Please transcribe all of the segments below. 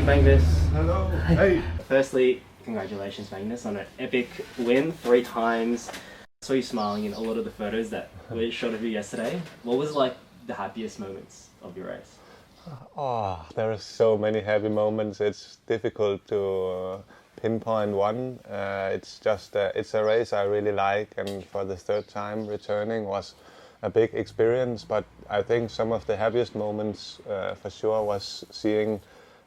Magnus. Hello. Hey. Firstly, congratulations, Magnus, on an epic win 3 times. I saw you smiling in a lot of the photos that were shot of you yesterday. What was like the happiest moments of your race? Oh, there are so many happy moments. It's difficult to pinpoint one. It's just it's a race I really like, and for the 3rd time returning was a big experience. But I think some of the happiest moments for sure was seeing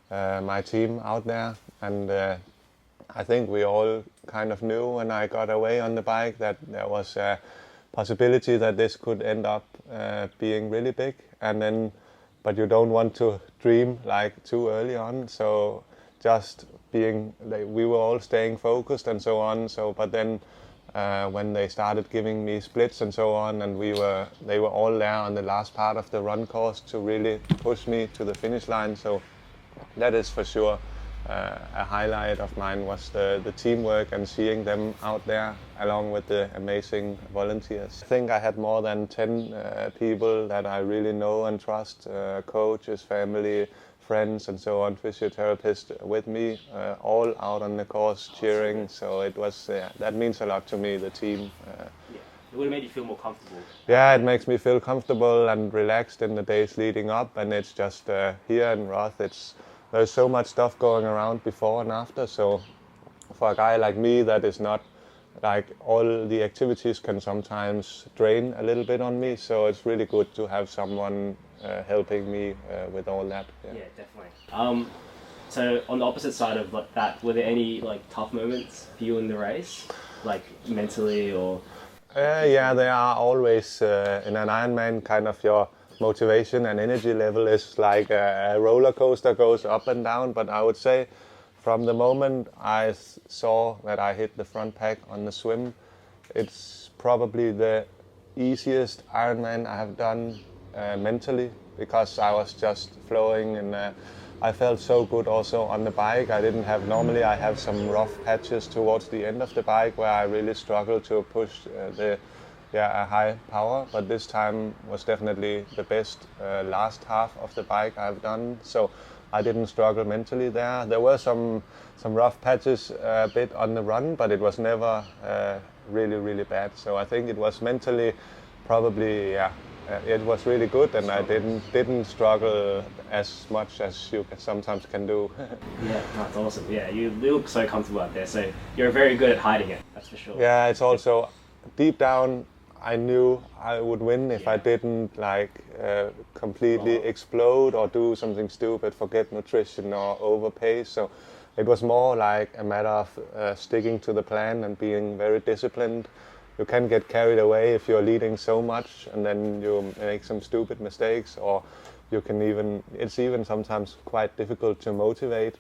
my team out there, and I think we all kind of knew when I got away on the bike that there was a possibility that this could end up being really big, and then but you don't want to dream like too early on, so just being we were all staying focused and so on. So but then when they started giving me splits and so on, and they were all there on the last part of the run course to really push me to the finish line. So that is for sure a highlight of mine, was the teamwork and seeing them out there along with the amazing volunteers. I think I had more than 10 people that I really know and trust, coaches, family, friends and so on, physiotherapists with me, all out on the course cheering. So it was, that means a lot to me, the team. It would have made you feel more comfortable. Yeah, it makes me feel comfortable and relaxed in the days leading up, and it's just here in Roth, there's so much stuff going around before and after. So for a guy like me, that is not like all the activities can sometimes drain a little bit on me. So it's really good to have someone helping me with all that. Yeah, definitely. So on the opposite side of that, were there any like tough moments for you in the race, like mentally or? Yeah, there are always in an Ironman, kind of your motivation and energy level is like a roller coaster, goes up and down. But I would say from the moment I saw that I hit the front pack on the swim, it's probably the easiest Ironman I have done mentally, because I was just flowing, and I felt so good also on the bike. Normally I have some rough patches towards the end of the bike where I really struggle to push a high power, but this time was definitely the best last half of the bike I've done. So I didn't struggle mentally there. There were some rough patches a bit on the run, but it was never really bad. So I think it was mentally probably, it was really good, and I didn't struggle as much as you sometimes can do. Yeah, that's awesome. Yeah, you look so comfortable out there, so you're very good at hiding it, that's for sure. Yeah, it's also deep down I knew I would win if I didn't completely explode or do something stupid, forget nutrition or overpace. So it was more like a matter of sticking to the plan and being very disciplined. You can get carried away if you're leading so much and then you make some stupid mistakes, or it's even sometimes quite difficult to motivate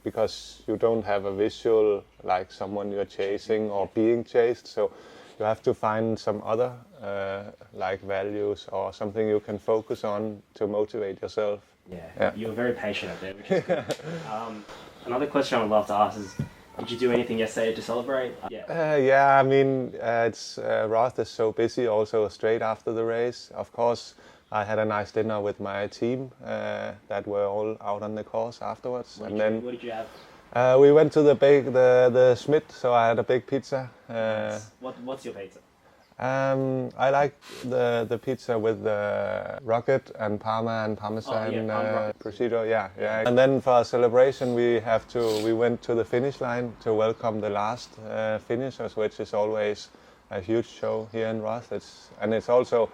because you don't have a visual like someone you're chasing or being chased. So you have to find some other like values or something you can focus on to motivate yourself. Yeah. You were very patient out there, which is good. Another question I would love to ask is, did you do anything yesterday to celebrate? Yeah, I mean, Roth is so busy also straight after the race. Of course, I had a nice dinner with my team that were all out on the course afterwards. What did you have? We went to the Schmidt, so I had a big pizza. Nice. What's your pizza? I like the pizza with the rocket and parma and parmesan prosciutto. Yeah. And then for a celebration, we went to the finish line to welcome the last finishers, which is always a huge show here in Roth. It's also,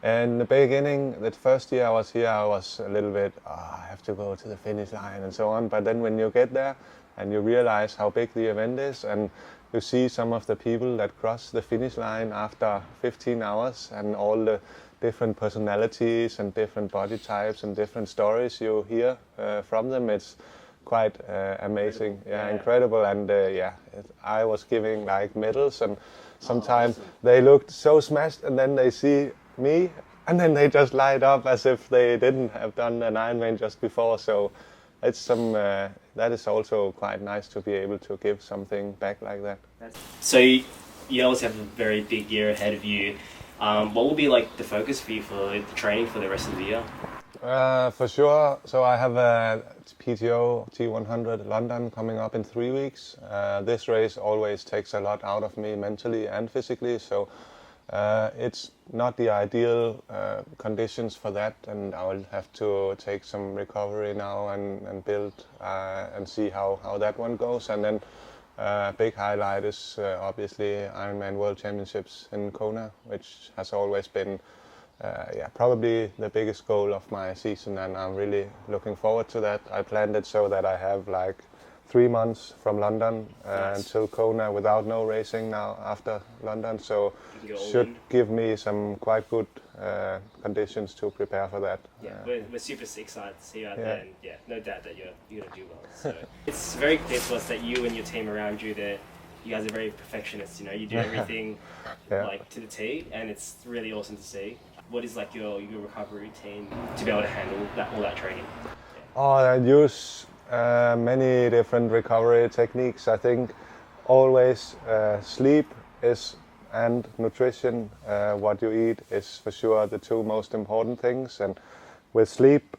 in the beginning, the first year I was here, I was a little bit, I have to go to the finish line and so on. But then when you get there and you realize how big the event is, and you see some of the people that cross the finish line after 15 hours and all the different personalities and different body types and different stories you hear from them, it's quite amazing. Incredible. And I was giving like medals, and sometimes they looked so smashed, and then they see me and then they just light up as if they didn't have done an Ironman just before. So it's that is also quite nice to be able to give something back like that. So you obviously have a very big year ahead of you. What will be like the focus for you for the training for the rest of the year? For sure. So I have a PTO T100 London coming up in 3 weeks. This race always takes a lot out of me mentally and physically. So it's not the ideal conditions for that, and I will have to take some recovery now and build and see how that one goes. And then big highlight is obviously Ironman World Championships in Kona, which has always been probably the biggest goal of my season, and I'm really looking forward to that. I planned it so that I have like 3 months from London until Kona without no racing now after London, so should give me some quite good conditions to prepare for that. Yeah, we're super excited to see you out there, and no doubt that you're going to do well. So it's very clear to us that you and your team around you there, you guys are very perfectionists. You know, you do everything like to the T, and it's really awesome to see. What is like your recovery routine to be able to handle all that training? I use many different recovery techniques. I think always sleep and nutrition, what you eat, is for sure the two most important things. And with sleep,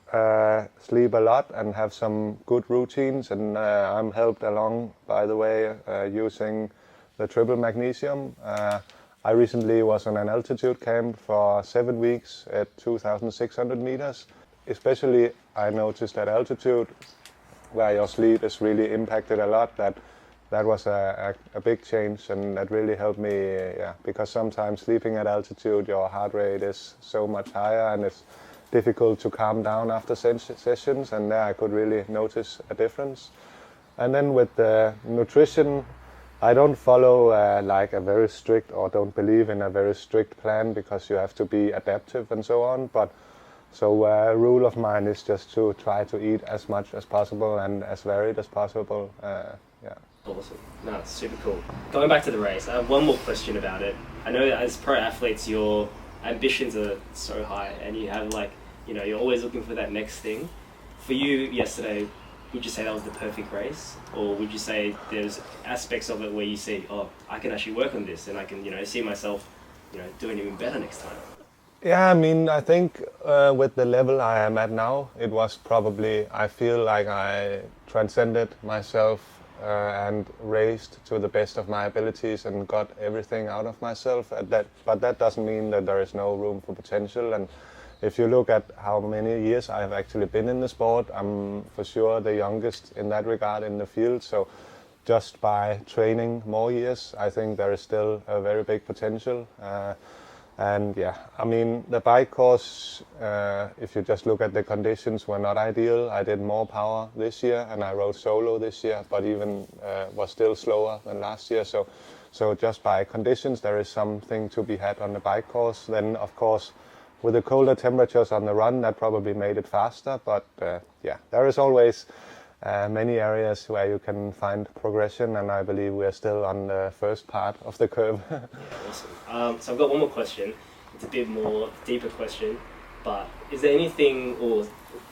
sleep a lot and have some good routines. And I'm helped along, by the way, using the triple magnesium. I recently was on an altitude camp for 7 weeks at 2,600 meters. Especially I noticed at altitude, where your sleep is really impacted a lot, that was a big change, and that really helped me, because sometimes sleeping at altitude, your heart rate is so much higher and it's difficult to calm down after sessions, and there I could really notice a difference. And then with the nutrition, I don't follow like a very strict, or don't believe in a very strict plan, because you have to be adaptive and so on, but so a rule of mine is just to try to eat as much as possible and as varied as possible. Awesome. No, it's super cool. Going back to the race, I have one more question about it. I know as pro athletes, your ambitions are so high, and you have you're always looking for that next thing. For you yesterday, would you say that was the perfect race, or would you say there's aspects of it where you see, I can actually work on this, and I can see myself doing even better next time? Yeah, I mean, I think with the level I am at now, it was probably, I feel like I transcended myself and raced to the best of my abilities and got everything out of myself. But that doesn't mean that there is no room for potential. And if you look at how many years I have actually been in the sport, I'm for sure the youngest in that regard in the field. So just by training more years, I think there is still a very big potential. And I mean, the bike course, if you just look at the conditions, were not ideal. I did more power this year, and I rode solo this year, but even was still slower than last year. So just by conditions, there is something to be had on the bike course. Then, of course, with the colder temperatures on the run, that probably made it faster. But there is always many areas where you can find progression, and I believe we are still on the first part of the curve. Awesome. So I've got one more question. It's a bit more deeper question, but is there anything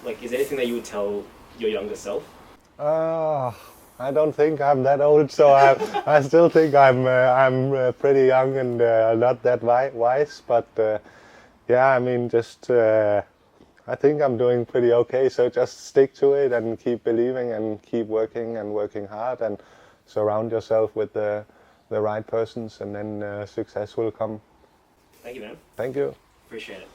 that you would tell your younger self? I don't think I'm that old, so I still think I'm pretty young and not that wise. But I mean, just I think I'm doing pretty okay. So just stick to it and keep believing and keep working hard, and surround yourself with the right persons, and then success will come. Thank you, man. Thank you. Appreciate it.